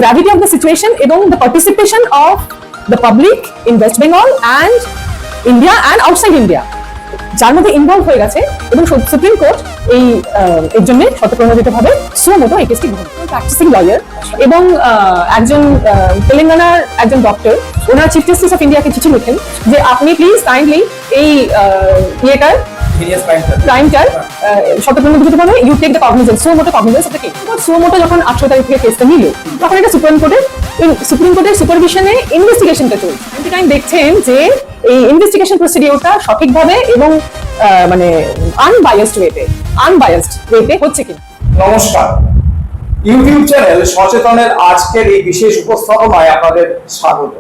gravity of the situation এবং the participation of the public in West Bengal and India and outside India যার মধ্যে involve হয়ে গেছে এবং সুপ্রিম কোর্ট এর জন্য স্বতঃপ্রণোদিতভাবে সুমোটো এই কেসটি গ্রহণ করেন। প্র্যাকটিসিং লয়ার এবং একজন তেলেঙ্গানার একজন ডক্টর ওনার চিফ জাস্টিস অফ ইন্ডিয়াকে চিঠি লিখেন যে আপনি প্লিজ কাইন্ডলি এই ইয়েটার ক্রাইমটার স্বতঃপ্রণোদিতভাবে you take the cognizance suo motu cognizance of the case. Suo motu যখন 18 তারিখ থেকে কেসটা নিল তখন এটা সুপ্রিম কোর্টের সুপারভিশনে ইনভেস্টিগেশনটা চলছে। দেখছেন যে এই ইনভেস্টিগেশন প্রসিডিওরটা সঠিকভাবে এবং মানে আনবায়াসড ওয়েতে হচ্ছে কিনা। নমস্কার, ইউটিউব চ্যানেল সচেতনের আজকের এই বিশেষ উপস্থাপনায় আপনাদের স্বাগত।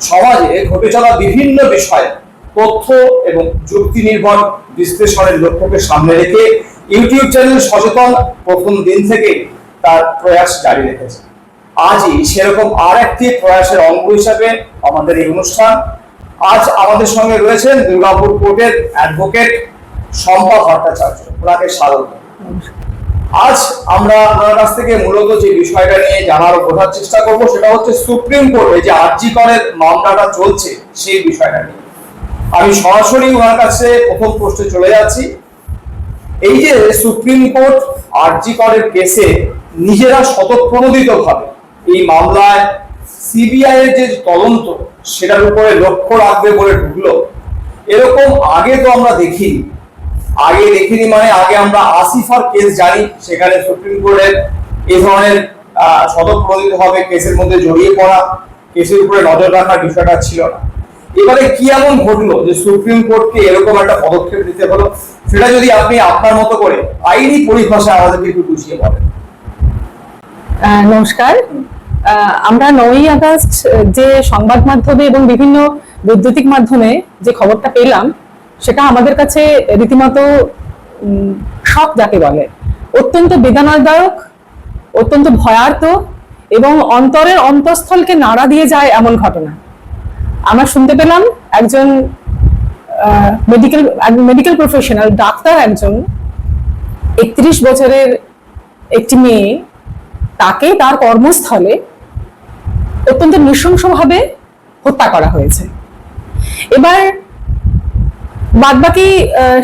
সমাজে ঘটে চলা বিভিন্ন বিষয়ে তথ্য এবং যুক্তি নির্ভর বিশ্লেষণের লক্ষ্যকে সামনে রেখে ইউটিউব চ্যানেল সচেতন প্রথম দিন থেকে তার প্রয়াস জারি রেখেছে। আজই সেরকম আর একটি প্রয়াসের অঙ্গ হিসাবে আমাদের এই অনুষ্ঠান। আজ আমাদের সঙ্গে রয়েছেন দুর্গাপুর কোর্টের অ্যাডভোকেট শম্পা ভট্টাচার্য, ওনাকে স্বাগত। আজ আমরা ওনার কাছ থেকে মূলত যে বিষয়টা নিয়ে জানার ও বোঝার চেষ্টা করব সেটা হচ্ছে সুপ্রিম কোর্টে যে আরজি করের মামলাটা চলছে সেই বিষয়টা নিয়ে। আমি সরাসরি ওনার কাছে প্রথম প্রশ্নে চলে যাচ্ছি। এই যে সুপ্রিম কোর্ট আরজি করের কেসে নিজেরা স্বতঃপ্রণোদিতভাবে এই মামলায় সিবিআই এর যে তদন্ত সেটার উপরে লক্ষ্য রাখবে বলে ঢুকলো, এরকম আগে তো আমরা দেখিনি। মানে আগে আমরা আসিফার কেস জানি, সেখানে সুপ্রিম কোর্টের এই ধরনের স্বতঃপ্রণোদিতভাবে কেসের মধ্যে জড়িয়ে পড়া, কেসের উপরে নজর রাখার বিষয়টা ছিল না। এবারে কি এমন ঘটলো যে সুপ্রিম কোর্টকে এরকম একটা পদক্ষেপ নিতে হলো, সেটা যদি আপনি আপনার মতো করে আইনি পরিভাষায় আমাদেরকে একটু বুঝিয়ে বলেন। নমস্কার, আমরা 9ই আগস্ট যে সংবাদ মাধ্যমে এবং বিভিন্ন বৈদ্যুতিক মাধ্যমে যে খবরটা পেলাম সেটা আমাদের কাছে রীতিমতো শক যাকে বলে, অত্যন্ত বেদনাদায়ক, অত্যন্ত ভয়ার্ত এবং অন্তরের অন্তঃস্থলকে নাড়া দিয়ে যায় এমন ঘটনা। আমরা শুনতে পেলাম একজন মেডিকেল প্রফেশনাল ডাক্তার, একজন 31 বছরের একটি মেয়ে, তাকে তার কর্মস্থলে অত্যন্ত নৃশংসভাবে হত্যা করা হয়েছে। এবার বাদবাকি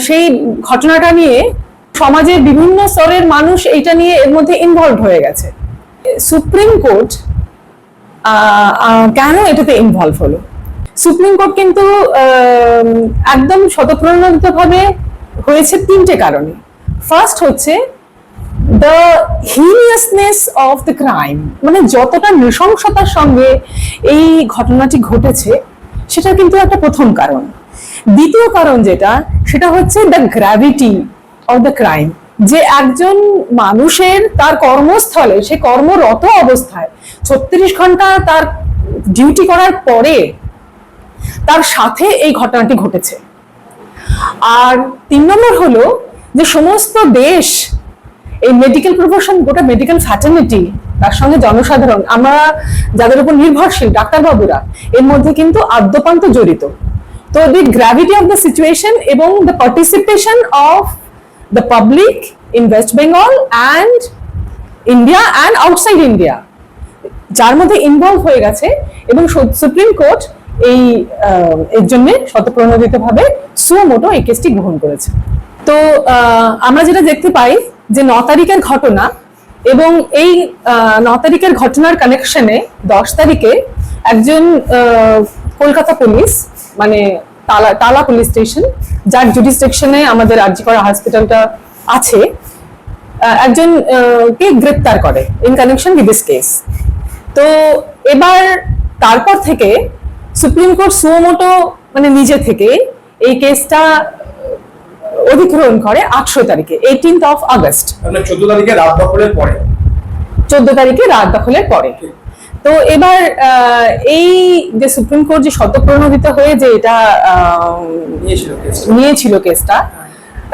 সেই ঘটনাটা নিয়ে সমাজের বিভিন্ন স্তরের মানুষ এইটা নিয়ে এর মধ্যে ইনভলভ হয়ে গেছে। সুপ্রিম কোর্ট কেন এটাতে ইনভলভ হলো? সুপ্রিম কোর্ট কিন্তু একদম স্বতঃপ্রণোদিতভাবে হয়েছে 3টে কারণে। ফার্স্ট হচ্ছে the heinousness of the crime, মানে যতটা নৃশংসতার সঙ্গে এই ঘটনাটি ঘটেছে সেটা কিন্তু একটা প্রথম কারণ। দ্বিতীয় কারণ যেটা, সেটা হচ্ছে the gravity of the crime, যে একজন মানুষের তার কর্মস্থলে, সে কর্মরত অবস্থায় 36 ঘন্টা তার ডিউটি করার পরে তার সাথে এই ঘটনাটি ঘটেছে। আর 3 নম্বর হলো যে সমস্ত দেশ, এই মেডিকেল প্রফেশন, গোটা মেডিকেল ফ্যাটার্নিটি, তার সঙ্গে জনসাধারণ, আমরা যাদের উপর নির্ভরশীল ডাক্তারবাবুরা, এর মধ্যে কিন্তু আদ্যপান্ত জড়িত। তো দি গ্র্যাভিটি অফ দ্য সিচুয়েশন এবং the participation of the public in West Bengal and India and outside India, যার মধ্যে ইনভলভ হয়ে গেছে এবং সুপ্রিম কোর্ট এর জন্য স্বতঃপ্রণোদিতভাবে সুমোটো এই কেসটি গ্রহণ করেছে। তো আমরা যেটা দেখতে পাই যে 9 তারিখের ঘটনা এবং এই 9 তারিখের ঘটনার কানেকশনে 10 তারিখে একজন কলকাতা পুলিশ, মানে টালা পুলিশ স্টেশন, যার জুডিসডিকশনে আমাদের আরজি করা হসপিটালটা আছে, একজন কে গ্রেপ্তার করে in connection with this case. তো এবার তারপর থেকে সুপ্রিম কোর্ট সুমোটো মানে নিজে থেকে এই কেসটা অধিগ্রহণ করে 18 তারিখে, 18th of August, 14 তারিখে রাত দখলের পরে। 14 তারিখে রাত দখলের পরে। তো এবার এই যে সুপ্রিম কোর্ট যে স্বতঃপ্রণোদিত হয়ে যে এটা নিয়েছিল কেসটা,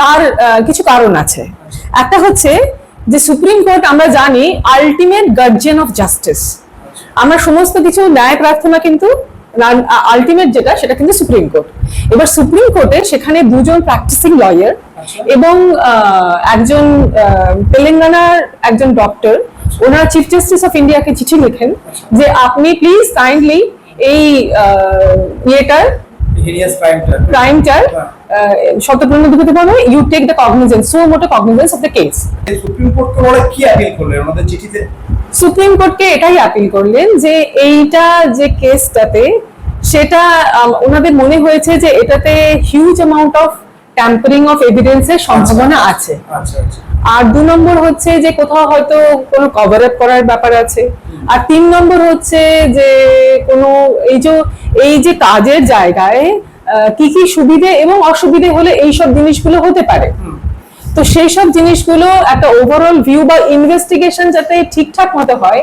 তার কিছু কারণ আছে। একটা হচ্ছে যে সুপ্রিম কোর্ট, আমরা জানি, আলটিমেট গার্জিয়ান অফ জাস্টিস। আমরা সমস্ত কিছু ন্যায় প্রার্থনা কিন্তু আলটিমেট যেটা, সেটা কিন্তু সুপ্রিম কোর্ট। এবার সুপ্রিম কোর্টে সেখানে 2জন প্র্যাকটিসিং লয়ার এবং একজন তেলেঙ্গানার একজন ডক্টর ওনারা চিফ জাস্টিস অফ ইন্ডিয়াকে চিঠি লেখেন যে আপনি প্লিজ কাইন্ডলি এই ইয়েটার ক্রাইমটার শতপ্রণোদিতভাবে you take the cognizance suo motu cognizance of the case. Supreme কোর্টকে ওরা কি অ্যাপিল করলেন ওনাদের চিঠিতে? সুপ্রিম কোর্টকে এটাই আপিল করলেন যে এইটা যে কেসটাতে সেটা ওনাদের মনে হয়েছে যে এটাতে huge amount of tampering of এভিডেন্সের সম্ভাবনা আছে। আচ্ছা আচ্ছা। আর 2 নম্বর হচ্ছে যে কোথাও হয়তো কোনো কভার আপ করার ব্যাপার আছে। আর 3 নম্বর হচ্ছে যে কোনো এই যে কাজের জায়গায় কি কি সুবিধে এবং অসুবিধে হলে এইসব জিনিসগুলো হতে পারে। তো সেই সব জিনিসগুলো একটা ওভারঅল ভিউ বা ইনভেস্টিগেশন যাতে ঠিকঠাক মতো হয়,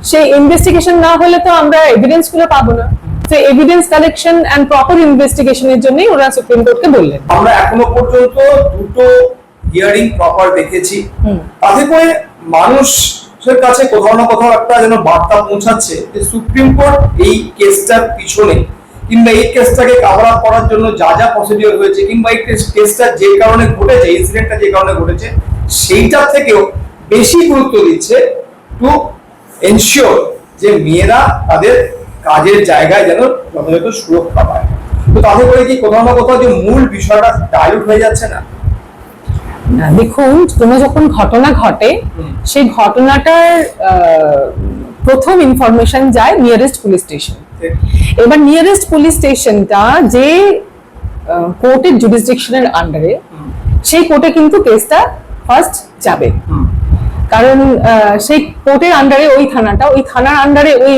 সেই ইনভেস্টিগেশন না হলে তো আমরা এভিডেন্স গুলো পাবো না। তো এভিডেন্স কালেকশন এন্ড প্রপার ইনভেস্টিগেশনের জন্যই ওরা সুপ্রিম কোর্টকে বললেন। আমরা এখনো পর্যন্ত দুটো হিয়ারিং প্রপার দেখেছি, তাতে করে মানুষের কাছে কোথাও না কোথাও একটা যেন বার্তা পৌঁছাচ্ছে যে সুপ্রিম কোর্ট এই কেসটার পিছনে কিংবা এই কেসটাকে কভার আপ করার জন্য যা যা প্রসিডিওর হয়েছে কিংবা এই কেসটা যে কারণে ঘটেছে, ইনসিডেন্টটা যে কারণে ঘটেছে সেইটার থেকেও বেশি গুরুত্ব দিচ্ছে টু এনশিওর যে মেয়েরা তাদের কাজের জায়গায় যেন যথাযথ সুরক্ষা পায়। তো তাতে করে কি কোথাও না কোথাও যে মূল বিষয়টা ডাইলুট হয়ে যাচ্ছে না? দেখুন, কোনো যখন ঘটনা ঘটে সেই ঘটনাটার প্রথম ইনফরমেশন যায় নিয়ারেস্ট পুলিশ স্টেশন। এবার নিয়ারেস্ট পুলিশ স্টেশনটা যে কোর্টের জুরিসডিকশনের আন্ডারে, সেই কোর্টে কিন্তু কেসটা ফার্স্ট যাবে, কারণ সেই কোর্টের আন্ডারে ওই থানার আন্ডারে ওই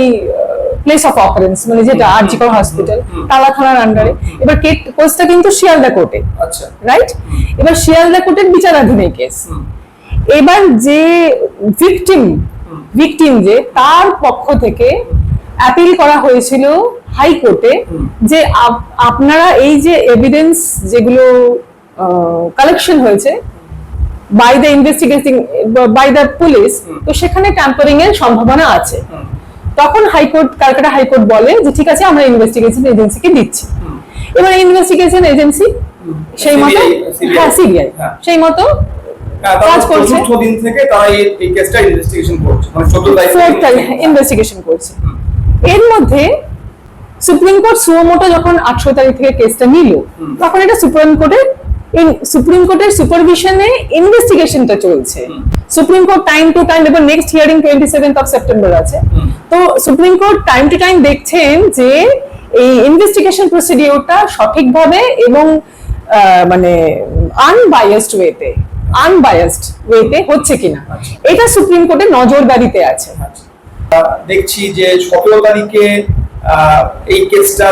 প্লেস অফ অকারেন্স মানে যেটা আরজিকর হসপিটাল তালা থানার আন্ডারে। এবার কেসটা কিন্তু শিয়ালদা কোর্টে, আচ্ছা রাইট? এবার শিয়ালদা কোর্টের বিচারাধীন এই কেস। এবার যে ভিকটিম যে তার পক্ষ থেকে অ্যাপিল করা হয়েছিল হাইকোর্টে যে আপনারা এই যে এভিডেন্স যেগুলো কালেকশন হয়েছে by the investigating by the police, তো সেখানে ট্যাম্পারিং এর সম্ভাবনা আছে। তখন ক্যালকাটা হাইকোর্ট বলে যে ঠিক আছে, আমরা ইনভেস্টিগেশন এজেন্সিকে দিচ্ছি। এবার ইনভেস্টিগেশন এজেন্সি সেই মতো সিবিআই সেই মতো কাজ করছে, 4 দিন থেকে তারা এই কেসটা ইনভেস্টিগেশন করছে, মানে 14 তারিখ ইনভেস্টিগেশন করছে। এর মধ্যে সুপ্রিম কোর্ট সুমোটো যখন 18 তারিখ থেকে কেসটা নিল, তখন এটা সুপ্রিম কোর্টের সুপারভিশনে ইনভেস্টিগেশনটা চলছে। Supreme Court time to time, এবার next hearing 27th of September আছে, তো Supreme Court time to time দেখছেন যে এই ইনভেস্টিগেশন প্রসিডিওরটা সঠিকভাবে এবং মানে আনবায়াসড ওয়েতে হচ্ছে কিনা, এটা সুপ্রিম কোর্টের নজরদারিতে আছে। দেখছি যে 17 তারিখে এই কেসটা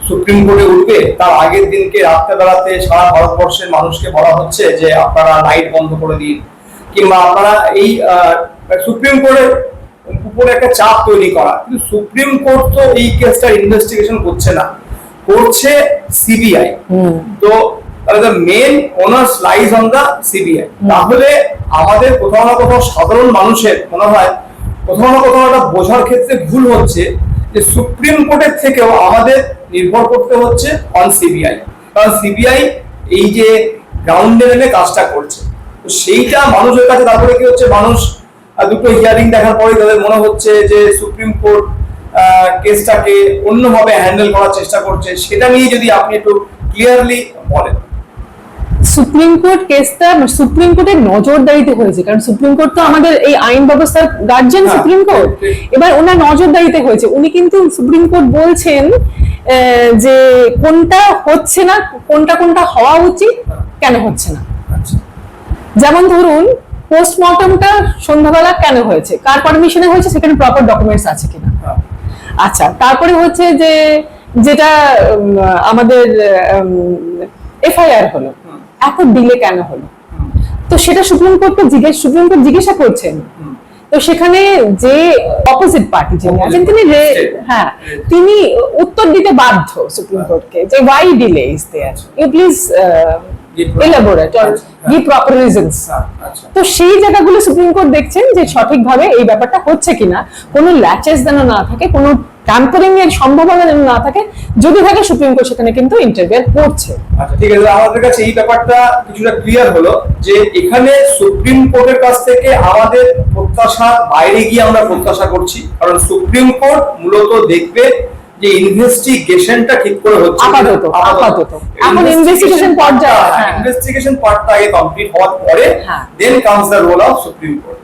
সুপ্রিম কোর্টে উঠবে, তার আগের দিনকে রাত্রেবেলাতে সারা ভারতবর্ষের মানুষকে বলা হচ্ছে যে আপনারা লাইট বন্ধ করে দিন, কিংবা আপনারা এই সুপ্রিম কোর্টের উপরে একটা চাপ তৈরি করা। কিন্তু সুপ্রিম কোর্ট তো এই কেসটার ইনভেস্টিগেশন করছে না, করছে সিবিআই। তো the main onus lies on the CBI. তাহলে আমাদের কোথাও না কোথাও সাধারণ মানুষের মনে হয় কোথাও না কোথাও একটা বোঝার ক্ষেত্রে ভুল হচ্ছে যে সুপ্রিম কোর্টের থেকেও আমাদের নির্ভর করতে হচ্ছে অন সিবিআই, কারণ সিবিআই এই যে গ্রাউন্ড লেভেলে কাজটা করছে। তো সেইটা মানুষের কাছে তারপরে কি হচ্ছে, মানুষ দুটো হিয়ারিং দেখার পরে তাদের মনে হচ্ছে যে সুপ্রিম কোর্ট কেসটাকে অন্যভাবে হ্যান্ডেল করার চেষ্টা করছে। সেটা নিয়ে যদি আপনি একটু ক্লিয়ারলি বলেন। সুপ্রিম কোর্ট কেসটা সুপ্রিম কোর্টের নজরদারিতে হয়েছে, কারণ সুপ্রিম কোর্ট তো আমাদের এই আইন ব্যবস্থার গার্জিয়ান সুপ্রিম কোর্ট। এবার ওনার নজরদারিতে হয়েছে, উনি কিন্তু সুপ্রিম কোর্ট বলছেন যে কোনটা হচ্ছে না, কোনটা হওয়া উচিত, কেন হচ্ছে না। যেমন ধরুন পোস্টমর্টমটা সন্ধ্যাবেলা কেন হয়েছে, কার পারমিশনে হয়েছে, সেখানে প্রপার ডকুমেন্টস আছে কিনা। আচ্ছা, তারপরে হচ্ছে যে যেটা আমাদের এফআইআর হলো, এত ডিলে কেন হলো, তো সেটা সুপ্রিম কোর্ট জিজ্ঞাসা করছেন। তো সেখানে যে অপোজিট পার্টি যিনি আছেন তিনি উত্তর দিতে বাধ্য সুপ্রিম কোর্টকে যে why delay is there, you please elaborate or give proper reasons. তো সেই জায়গাগুলো সুপ্রিম কোর্ট দেখছেন যে সঠিকভাবে এই ব্যাপারটা হচ্ছে কিনা, কোনো ল্যাচেস যেন না থাকে, কোনো ট্যাম্পারিং এর সম্ভাবনা যেন না থাকে, যদি থাকে সুপ্রিম কোর্ট সেখানে কিন্তু ইন্টারভিউ করছে। আচ্ছা ঠিক আছে, আমাদের কাছে এই ব্যাপারটা কিছুটা ক্লিয়ার হলো যে এখানে সুপ্রিম কোর্টের কাছ থেকে আমাদের প্রত্যাশার বাইরে গিয়ে আমরা প্রত্যাশা করছি, কারণ সুপ্রিম কোর্ট মূলত দেখবে যে ইনভেস্টিগেশনটা ঠিক করে হচ্ছে আপাতত এখন ইনভেস্টিগেশন পর্যায়ে, ইনভেস্টিগেশন পার্টটা আগে কমপ্লিট হওয়ার পরে then comes the role of supreme court.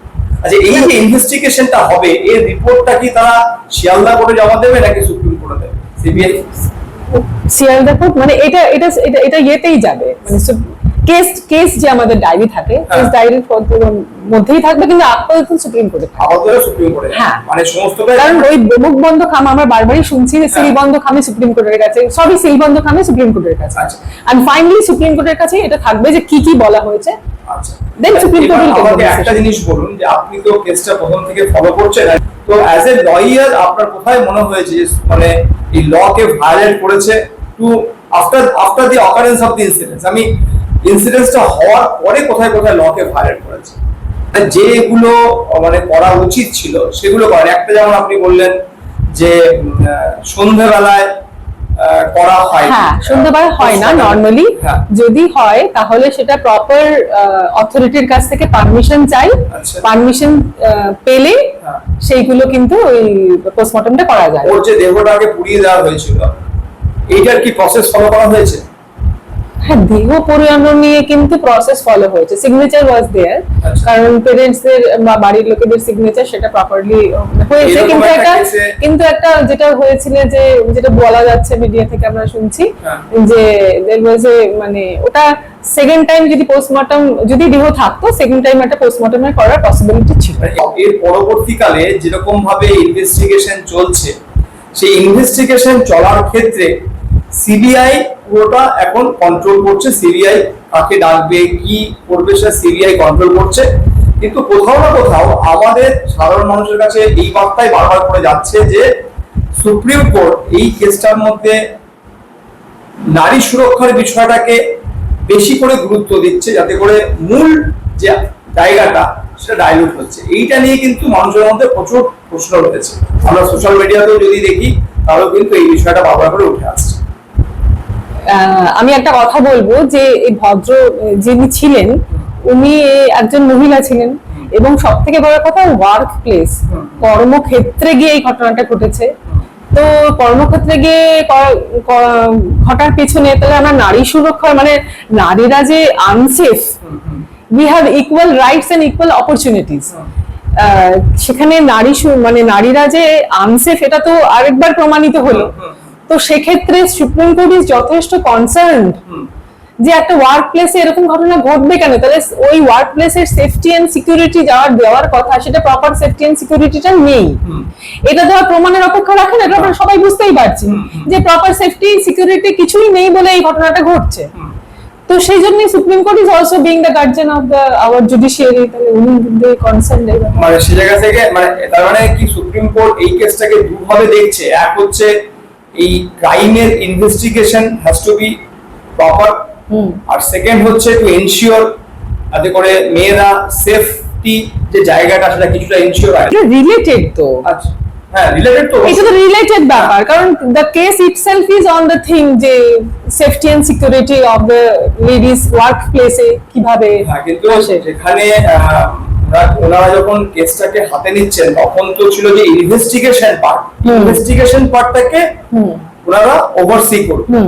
আচ্ছা এই যে ইনভেস্টিগেশনটা হবে, এর রিপোর্টটা কি তারা শিয়ালদা কোর্টে জমা দেবে নাকি সুপ্রিম কোর্টে দেবে? সিবিআই শিয়ালদা কোর্ট মানে এটা এটা এটা এটা ইয়েতেই যাবে, মানে কেস যে আমাদের ডায়েরি থাকে, কেস ডায়েরির মধ্যেই থাকবে, কিন্তু আপাতত সুপ্রিম কোর্টে সুপ্রিম কোর্টে মানে সমস্ত, কারণ ওই মুখ বন্ধ খাম আমরা বারবারই শুনছি যে সিল বন্ধ খামে সুপ্রিম কোর্টের কাছে, সবই সিল বন্ধ খামে সুপ্রিম কোর্টের কাছে, এন্ড ফাইনালি সুপ্রিম কোর্টের কাছে এটা থাকবে যে কি কি বলা হয়েছে। আচ্ছা দেন সুপ্রিম কোর্ট আমাকে একটা জিনিস বলুন যে আপনি তো কেসটা প্রথম থেকে ফলো করছেন, তো অ্যাজ এ লয়ার আপনার কোথায় মনে হয়েছে যে মানে এই লকে ভায়োলেট করেছে to after the occurrence of the incidence, আমি ইনসিডেন্সটা হওয়ার পরে কোথায় কোথায় লকে ভায়োলেট করেছে, যেগুলো মানে করা উচিত ছিল সেগুলো করেন? একটা যেমন আপনি বললেন যে সন্ধ্যাবেলায় করা হয়, হ্যাঁ সন্ধ্যাবেলায় হয় না নরমালি, যদি হয় তাহলে সেটা প্রপার অথরিটির কাছ থেকে পারমিশন চাই, পারমিশন পেলে সেইগুলো কিন্তু ওই পোস্টমর্টমটা করা যায়। ওর যে দেহটাকে পুড়িয়ে দেওয়া হয়েছিল এইটার কি প্রসেস ফলো করা হয়েছে? হ্যাঁ দেহ পোড়ানো নিয়ে কিন্তু প্রসেস ফলো হয়েছে, সিগনেচার ওয়াজ দেয়ার, কারণ পেরেন্টস দের বা বাড়ির লোকেদের সিগনেচার সেটা প্রপারলি হয়েছে, কিন্তু একটা যেটা হয়েছিল যে যেটা বলা যাচ্ছে মিডিয়া থেকে আমরা শুনছি যে দেয়ার ওয়াজ এ মানে ওটা সেকেন্ড টাইম যদি পোস্টমর্টম যদি দেহ থাকতো সেকেন্ড টাইম একটা পোস্টমর্টমের করার পসিবিলিটি ছিল। এর পরবর্তীকালে যেরকম ভাবে ইনভেস্টিগেশন চলছে, সেই ইনভেস্টিগেশন চলার ক্ষেত্রে সিবিআই পুরোটা এখন কন্ট্রোল করছে, সিবিআই কাকে ডাকবে কি করবে সেটা সিবিআই কন্ট্রোল করছে, কিন্তু কোথাও না কোথাও আমাদের সাধারণ মানুষের কাছে এই বার্তাই বারবার করে যাচ্ছে যে সুপ্রিম কোর্ট এই কেসটার মধ্যে নারী সুরক্ষার বিষয়টাকে বেশি করে গুরুত্ব দিচ্ছে, যাতে করে মূল যে জায়গাটা সেটা ডাইলুট হচ্ছে। এইটা নিয়ে কিন্তু মানুষের মধ্যে প্রচুর প্রশ্ন রয়েছে, আমরা সোশ্যাল মিডিয়াতেও যদি দেখি তাহলেও কিন্তু এই বিষয়টা বারবার করে উঠে আসছে। আমি একটা কথা বলবো যে এই ভদ্র যিনি ছিলেন উনি একজন মহিলা ছিলেন, এবং সব থেকে বড় কথা ওয়ার্ক প্লেস, কর্মক্ষেত্রে গিয়ে এই ঘটনাটা ঘটেছে। তো কর্মক্ষেত্রে গিয়ে ঘটার পেছনে তাহলে আমরা নারী সুরক্ষা মানে নারীরা যে unsafe, we have equal rights and equal opportunities, সেখানে মানে নারীরা যে আনসেফ এটা তো আরেকবার প্রমাণিত হলো। তো সেক্ষেত্রে সুপ্রিম কোর্ট ইজ যথেষ্ট কনসার্নড যে একটা ওয়ার্ক প্লেসে এরকম ঘটনা ঘটবে কেন, তাহলে ওই ওয়ার্ক প্লেসের সেফটি এন্ড সিকিউরিটি দেওয়ার কথা, সেটা প্রপার সেফটি এন্ড সিকিউরিটিটা নেই। এটা দেওয়া প্রমাণের অপেক্ষা রাখেন, এটা আমরা সবাই বুঝতেই পারছি যে প্রপার সেফটি সিকিউরিটি কিছুই নেই বলে এই ঘটনাটা ঘটছে। তো সেই জন্য supreme court is also being the guardian of the our judiciary, তাহলে উনি কনসার্ন মানে সেই জায়গা থেকে মানে তার মানে কি সুপ্রিম কোর্ট এই কেসটাকে দুভাবে দেখছে, এক হচ্ছে এই ক্রাইমের investigation has to be proper, আর সেকেন্ড হচ্ছে টু এনশিওর যাতে করে মেয়েরা সেফটি যে জায়গাটা সেটা কিছুটা এনশিওর হয়। এটা রিলেটেড তো, আচ্ছা হ্যাঁ রিলেটেড তো, এটা তো রিলেটেড ব্যাপার, কারণ the case itself is on the thing যে safety and security of the ladies work প্লেসে কিভাবে। হ্যাঁ কিন্তু যেখানে ওনারা যখন কেসটাকে হাতে নিচ্ছেন তখন তো ছিল যে ইনভেস্টিগেশন পার্টটাকে ওনারা ওভারসি করবেন।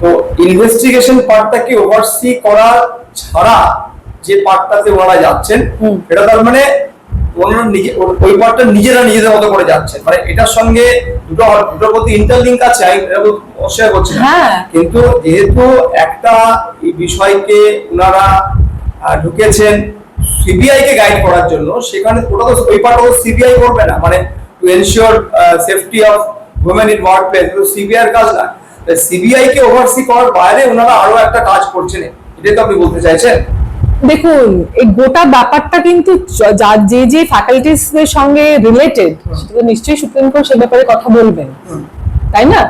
তো ইনভেস্টিগেশন পার্টটাকে ওভারসি করা ছাড়া যে পার্টটাতে ওনারা যাচ্ছেন এটা তার মানে ওনারা ওই পার্টটা নিজেদের মতো করে যাচ্ছেন, মানে এটার সঙ্গে দুটোর প্রতি ইন্টারলিঙ্ক আছে, আমি এটা অস্বীকার করছি না, কিন্তু যেহেতু একটা এই বিষয়কে ওনারা ঢুকেছেন সিবিআই কে গাইড করার জন্য, সেখানে ওটা তো ওই পার্টটা সিবিআই করবে না, মানে to ensure safety of women in work place, তো সিবিআই এর কাজ না। সিবিআই কে ওভারসি করার বাইরে ওনারা আরো একটা কাজ করছেন, এটাই তো আপনি বলতে চাইছেন? দেখুন এই গোটা ব্যাপারটা কিন্তু যে ফ্যাকাল্টিস এর সঙ্গে রিলেটেড, সেটা নিশ্চয়ই সুপ্রিম কোর্ট সে ব্যাপারে কথা বলবেন, তাই না?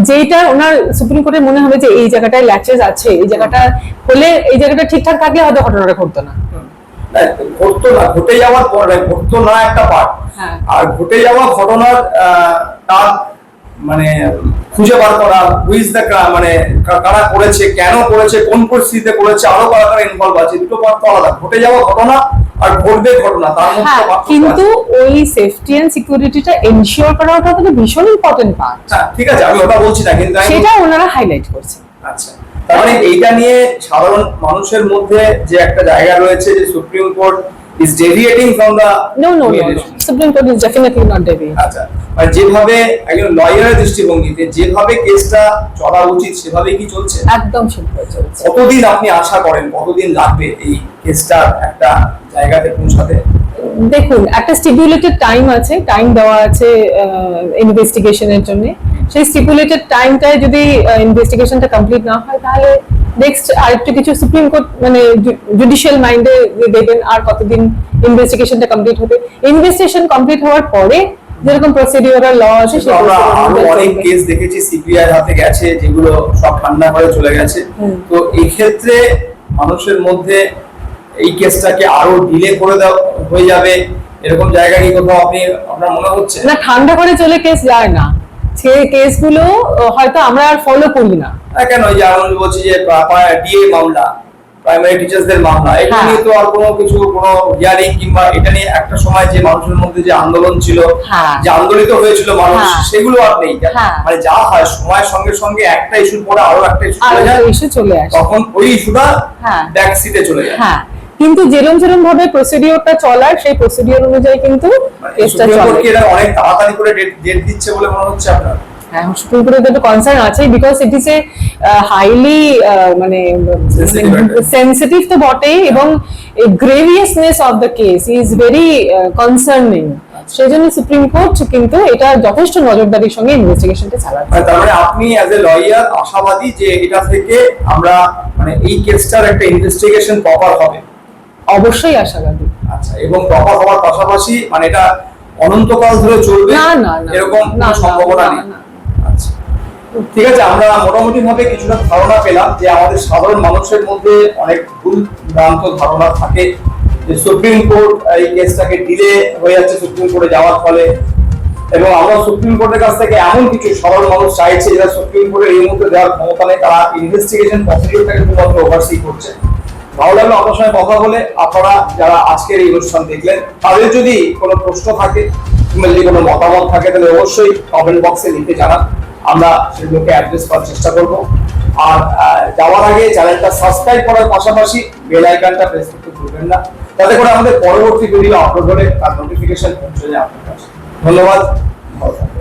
যেটা ওনার সুপ্রিম কোর্টের মনে হবে যে এই জায়গাটায় ল্যাচেস আছে, এই জায়গাটা হলে এই জায়গাটা ঠিকঠাক থাকলে হয়তো ঘটনাটা ঘটতো না, ঘটতো না, ঘটে যাওয়ার পরে ঘটতো না একটা পার্ট, আর ঘটে যাওয়া ঘটনার তার মানে খুঁজে বার করা, হুইজ দ্য মানে কারা করেছে, কেন করেছে, কোন পরিস্থিতিতে করেছে, আরো কারা কারা ইনভলভ আছে, দুটো পার্ট তো আলাদা। ঘটে যাওয়া ঘটনা আর ঘটবে ঘটনা, তার মধ্যে হ্যাঁ, পার্থক্য আছে। কিন্তু ওই সেফটি এন্ড সিকিউরিটিটা এনশিওর করা ওটা তো ভীষণ ইম্পর্টেন্ট পার্ট। হ্যাঁ ঠিক আছে, আমি ওটা বলছি না, কিন্তু সেটা ওনারা হাইলাইট করছে। আচ্ছা, তার মানে এইটা নিয়ে সাধারণ মানুষের মধ্যে যে একটা জায়গা রয়েছে যে Supreme court is deviating from the no no no, Supreme court is definitely not deviating. আচ্ছা, মানে যেভাবে একজন লয়ারের দৃষ্টিভঙ্গিতে যেভাবে কেসটা চলা উচিত সেভাবেই কি চলছে? একদম সেভাবে চলছে। কতদিন আপনি আশা করেন, কতদিন লাগবে এই কেসটা একটা জায়গাতে পৌঁছাতে? দেখুন, একটা স্টিপুলেটেড টাইম আছে, টাইম দেওয়া আছে ইনভেস্টিগেশনের জন্য। সেই স্টিপুলেটেড টাইমটায় যদি ইনভেস্টিগেশনটা কমপ্লিট না হয়, তাহলে নেক্সট আরেকটু কিছু সুপ্রিম কোর্ট মানে জুডিশিয়াল মাইন্ডে দেবেন আর কতদিন ইনভেস্টিগেশনটা কমপ্লিট হবে। ইনভেস্টিগেশন কমপ্লিট হওয়ার পরে যেরকম প্রসিডিউরাল ল আছে তো আমরা আরো অনেক কেস দেখেছি সিবিআই হাতে গেছে, যেগুলো সব ঠান্ডা করে চলে গেছে। তো এই ক্ষেত্রে মানুষের মধ্যে এই কেসটাকে আরো ডিলে করে দেওয়া হয়ে যাবে, এরকম জায়গা কি কোথাও আপনার মনে হচ্ছে? না, ঠান্ডা করে চলে কেস যায় না। সে কেসগুলো হয়তো আমরা আর ফলো করি না। কেন? এই যে আমি বলছি যে ডিএ মামলা, প্রাইমারি টিচার্সদের মামলা, এটা নিয়ে তো আর কোনো কিছু, কোনো হিয়ারিং কিংবা এটা নিয়ে একটা সময় যে মানুষের মধ্যে যে আন্দোলন ছিল, যে আন্দোলিত হয়েছিল মানুষ, সেগুলো আর নেই। মানে যা হয় সময়ের সঙ্গে সঙ্গে একটা ইস্যুর পরে আরো একটা ইস্যু চলে যায়, তখন ওই ইস্যুটা ব্যাক সিটে চলে যায়। কিন্তু যেরকম ভাবে প্রসিডিওরটা চলার, সেই প্রসিডিওর অনুযায়ী কিন্তু কেসটা চলে। এটা অনেক তাড়াতাড়ি করে ডেট দিচ্ছে বলে মনে হচ্ছে আপনার? হ্যাঁ, সুপ্রিম কোর্টের একটা কনসার্ন আছে, because it is a highly মানে সেনসিটিভ তো বটেই, এবং grievousness of the case is very concerning. সেই জন্য সুপ্রিম কোর্ট কিন্তু এটা যথেষ্ট নজরদারির সঙ্গে ইনভেস্টিগেশনটা চালাচ্ছে। তার মানে আপনি অ্যাজ এ লয়ার আশাবাদী যে এটা থেকে আমরা মানে এই কেসটার একটা ইনভেস্টিগেশন প্রপার হবে? অবশ্যই আশাবাদী। আচ্ছা, এবং প্রপার হওয়ার পাশাপাশি মানে এটা অনন্তকাল ধরে চলবে এরকম কোনো সম্ভাবনা নেই? আচ্ছা, ঠিক আছে, আমরা মোটামুটি ভাবে কিছুটা ধারণা পেলাম যে আমাদের সাধারণ মানুষের মধ্যে অনেক ভুল ভ্রান্ত ধারণা থাকে যে সুপ্রিম কোর্ট এই কেসটাকে ডিলে হয়ে যাচ্ছে সুপ্রিম কোর্টে যাওয়ার ফলে, এবং আমরা সুপ্রিম কোর্টের কাছ থেকে এমন কিছু সাধারণ মানুষ চাইছে যেটা সুপ্রিম কোর্টের এই মুহূর্তে দেওয়ার ক্ষমতা নেই, তারা ইনভেস্টিগেশন প্রসিডিউরটাকে শুধুমাত্র ওভারসি করছে। ভালো লাগলো আপনার সঙ্গে কথা বলে। আপনারা যারা আজকের এই অনুষ্ঠান দেখলেন, তাদের যদি কোনো প্রশ্ন থাকে কিংবা যদি কোনো মতামত থাকে, তাহলে অবশ্যই কমেন্ট বক্সে লিখে জানান, আমরা সেগুলোকে অ্যাড্রেস করার চেষ্টা করব। আর যাওয়ার আগে চ্যানেলটা সাবস্ক্রাইব করার পাশাপাশি বেল আইকনটা প্রেস করতে ভুলবেন না, যাতে করে আমাদের পরবর্তী ভিডিও আপলোড হলে তার নোটিফিকেশন পৌঁছে যায় আপনার কাছে। ধন্যবাদ, ভালো থাকবেন।